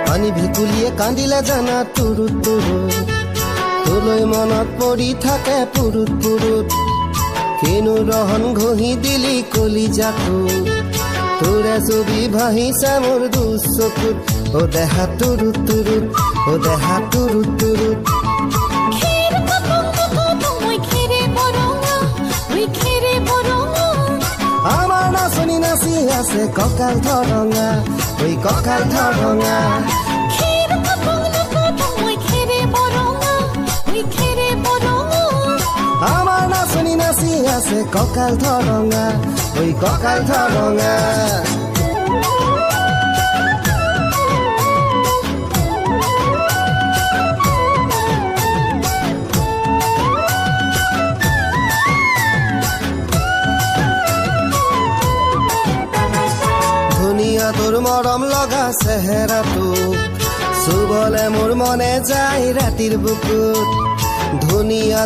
পানী ভেকুলীয়ে কান্দিলে জানা তুৰুত তুৰুত, তোলৈ মনত পৰি থাকে পুৰুত পুৰুত। কিনো ৰহন ঘঁহি দিলি কলিজাটো, তোৰে ছবি ভাহিছে মোৰ দুচকুত। অ দেহা তুৰুত তুৰুত, অ দেহা তুৰুত তুৰুত। আমাৰ নাচনি নাচি আছে কঁকাল ধৰঙা, ঐ কঁকাল ধৰঙা। আমাৰ নাচনি নাচি আছে কঁকাল ধৰঙা, ঐ কঁকাল ধৰঙা। ধুনীয়া তোৰ মৰম লগা চেহেৰাটো, চুবলে মোৰ মনে যায় ৰাতিৰ বুকুত। ধুনীয়া